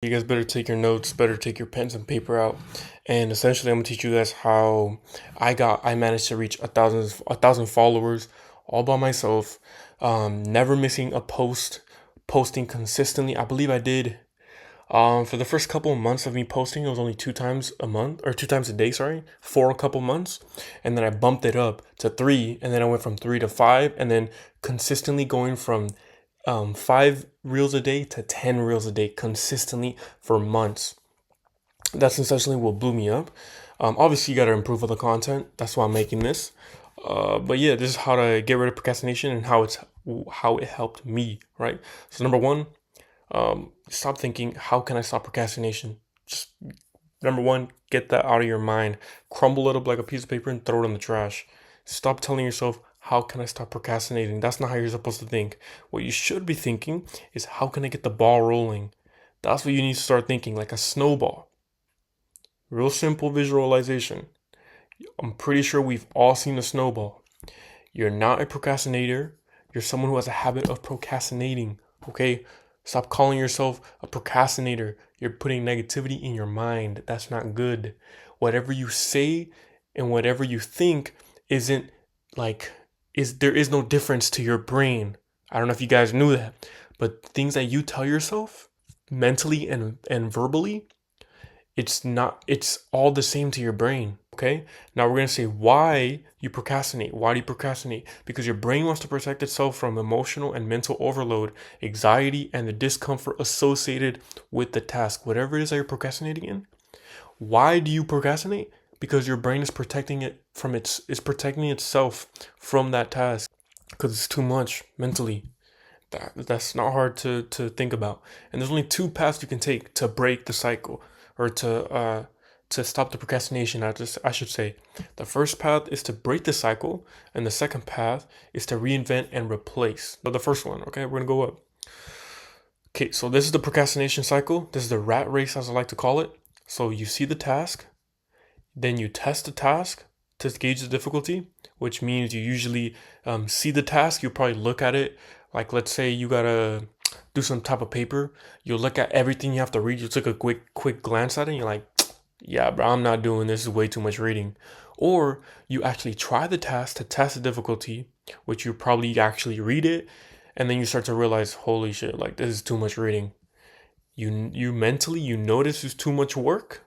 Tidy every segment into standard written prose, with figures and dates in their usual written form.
You guys better take your notes, better take your pens and paper out. And essentially I'm gonna teach you guys how I managed to reach a thousand followers all by myself. Never missing a post, posting consistently. I believe I did for the first couple of months of me posting, it was only 2 times a month or 2 times a day, sorry, for a couple months. And then I bumped it up to three, and then I went from three to five, and then consistently going from 5 reels a day to 10 reels a day consistently for months. That's essentially what blew me up. Obviously, you got to improve on the content. That's why I'm making this. But yeah, this is how to get rid of procrastination and how it helped me. Right. So number one, stop thinking, how can I stop procrastination? Just number one, get that out of your mind. Crumble it up like a piece of paper and throw it in the trash. Stop telling yourself, how can I stop procrastinating? That's not how you're supposed to think. What you should be thinking is, how can I get the ball rolling? That's what you need to start thinking, like a snowball. Real simple visualization. I'm pretty sure we've all seen a snowball. You're not a procrastinator. You're someone who has a habit of procrastinating. Okay? Stop calling yourself a procrastinator. You're putting negativity in your mind. That's not good. Whatever you say and whatever you think isn't like there is no difference to your brain. I don't know if you guys knew that, but things that you tell yourself mentally and verbally, it's all the same to your brain. Okay, now we're going to say why you procrastinate. Why do you procrastinate? Because your brain wants to protect itself from emotional and mental overload, anxiety, and the discomfort associated with the task, whatever it is that you're procrastinating in. Why do you procrastinate? Because your brain is protecting it from is protecting itself from that task, because it's too much mentally. That's not hard to think about. And there's only two paths you can take to break the cycle, or to stop the procrastination. I should say, the first path is to break the cycle, and the second path is to reinvent and replace. So the first one, okay, we're gonna go up. Okay, so this is the procrastination cycle. This is the rat race, as I like to call it. So you see the task, then you test the task to gauge the difficulty, which means you usually see the task. You probably look at it, like let's say you gotta do some type of paper. You look at everything you have to read. You took a quick glance at it, and you're like, yeah, bro, I'm not doing this. Is way too much reading. Or you actually try the task to test the difficulty, which you probably actually read it, and then you start to realize, holy shit, like this is too much reading. You mentally you notice it's too much work,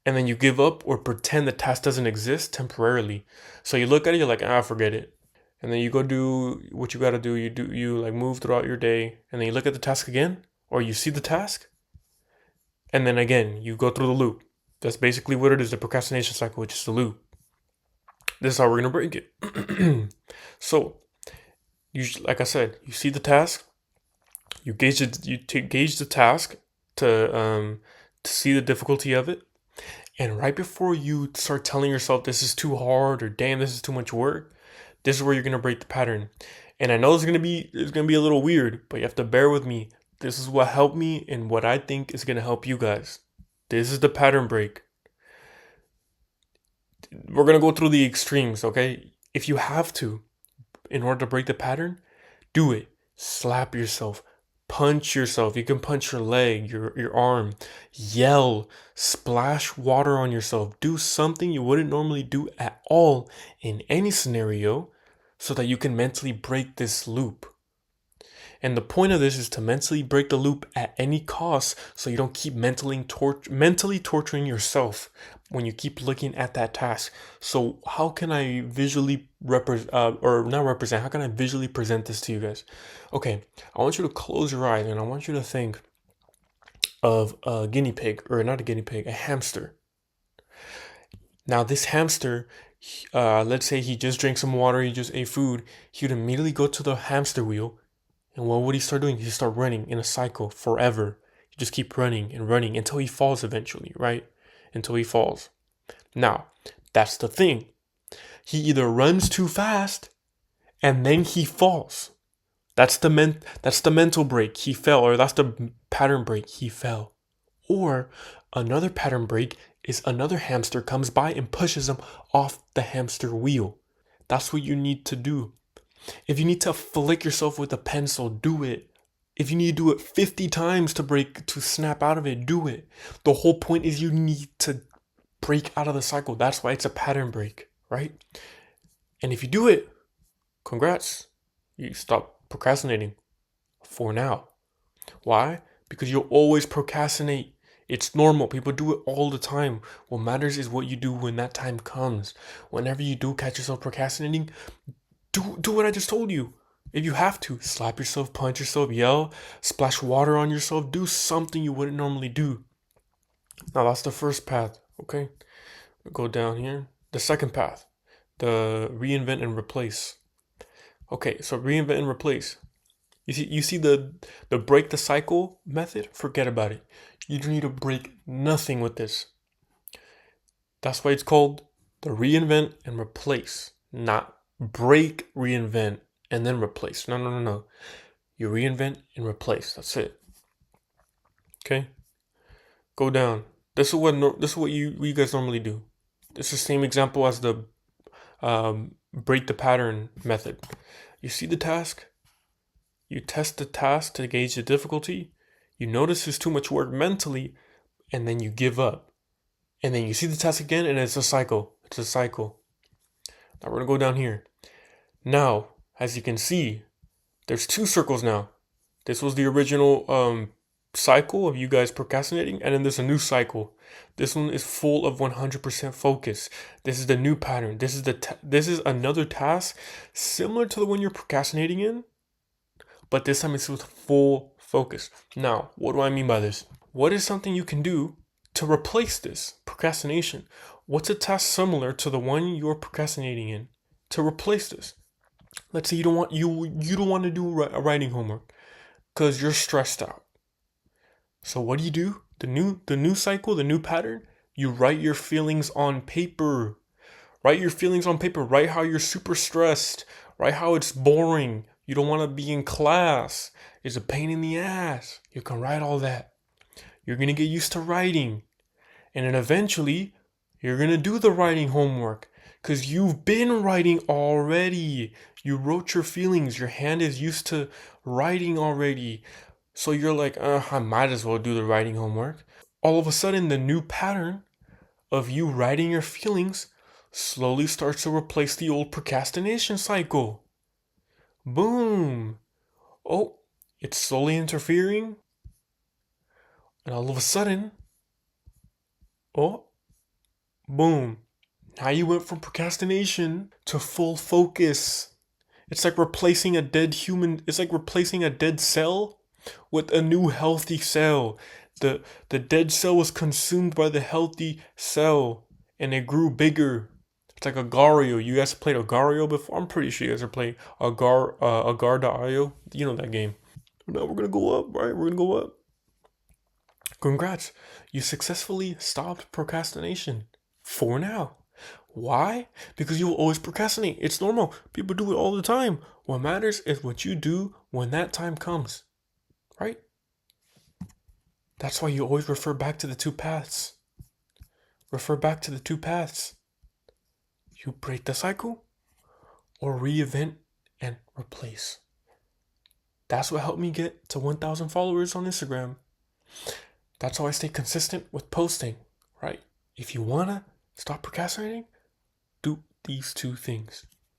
and then you give up or pretend the task doesn't exist temporarily. So you look at it, you're like, forget it. And then you go do what you gotta do. You like move throughout your day, and then you look at the task again, or you see the task, and then again you go through the loop. That's basically what it is, the procrastination cycle, which is the loop. This is how we're gonna break it. So, like I said, you see the task, you gauge the task to see the difficulty of it, and right before you start telling yourself this is too hard or damn this is too much work, this is where you're gonna break the pattern. And I know it's gonna be a little weird, but you have to bear with me. This is what helped me and what I think is gonna help you guys. This is the pattern break. We're gonna go through the extremes, okay? If you have to, in order to break the pattern, do it. Slap yourself, punch yourself. You can punch your leg, your arm, yell, splash water on yourself. Do something you wouldn't normally do at all in any scenario, so that you can mentally break this loop. And the point of this is to mentally break the loop at any cost, so you don't keep mentally torturing yourself when you keep looking at that task. So how can I visually represent, or not represent, how can I visually present this to you guys? Okay, I want you to close your eyes and I want you to think of a guinea pig, or not a guinea pig, a hamster. Now this hamster, let's say he just drank some water, he just ate food, he would immediately go to the hamster wheel. And what would he start doing? He'd start running in a cycle forever. You just keep running and running until he falls eventually, right? Until he falls. Now, that's the thing. He either runs too fast and then he falls. That's the mental break. He fell, or that's the pattern break. He fell. Or another pattern break is another hamster comes by and pushes him off the hamster wheel. That's what you need to do. If you need to flick yourself with a pencil, do it. If you need to do it 50 times to snap out of it, do it. The whole point is you need to break out of the cycle. That's why it's a pattern break, right? And if you do it, congrats. You stop procrastinating for now. Why? Because you'll always procrastinate. It's normal. People do it all the time. What matters is what you do when that time comes. Whenever you do catch yourself procrastinating, do what I just told you. If you have to, slap yourself, punch yourself, yell, splash water on yourself, do something you wouldn't normally do. Now that's the first path, okay? Go down here. The second path, the reinvent and replace. Okay, so reinvent and replace. You see the break the cycle method? Forget about it. You don't need to break nothing with this. That's why it's called the reinvent and replace, not break, reinvent, and then replace. No. You reinvent and replace. That's it. Okay? Go down. This is what you guys normally do. It's the same example as the break the pattern method. You see the task, you test the task to gauge the difficulty, you notice there's too much work mentally, and then you give up. And then you see the task again, and it's a cycle. It's a cycle. Now we're gonna go down here. Now, as you can see, there's two circles now. This was the original cycle of you guys procrastinating, and then there's a new cycle. This one is full of 100% focus. This is the new pattern. This is another task similar to the one you're procrastinating in, but this time it's with full focus. Now, what do I mean by this? What is something you can do to replace this procrastination? What's a task similar to the one you're procrastinating in to replace this? Let's say you don't want to do writing homework because you're stressed out. So what do? The new cycle, the new pattern, you write your feelings on paper. Write your feelings on paper. Write how you're super stressed. Write how it's boring. You don't want to be in class. It's a pain in the ass. You can write all that. You're going to get used to writing. And then eventually, you're going to do the writing homework because you've been writing already. You wrote your feelings. Your hand is used to writing already. So you're like, I might as well do the writing homework. All of a sudden, the new pattern of you writing your feelings slowly starts to replace the old procrastination cycle. Boom. Oh, it's slowly interfering. And all of a sudden, oh, boom. Now you went from procrastination to full focus. It's like replacing a dead human. It's like replacing a dead cell with a new healthy cell. The dead cell was consumed by the healthy cell and it grew bigger. It's like Agario. You guys played Agario before? I'm pretty sure you guys are playing Agar.io. You know that game. Now we're gonna go up, right? We're gonna go up. Congrats. You successfully stopped procrastination. For now. Why? Because you will always procrastinate. It's normal. People do it all the time. What matters is what you do when that time comes. Right? That's why you always refer back to the two paths. Refer back to the two paths. You break the cycle or reinvent and replace. That's what helped me get to 1,000 followers on Instagram. That's how I stay consistent with posting, right? If you want to stop procrastinating, do these two things.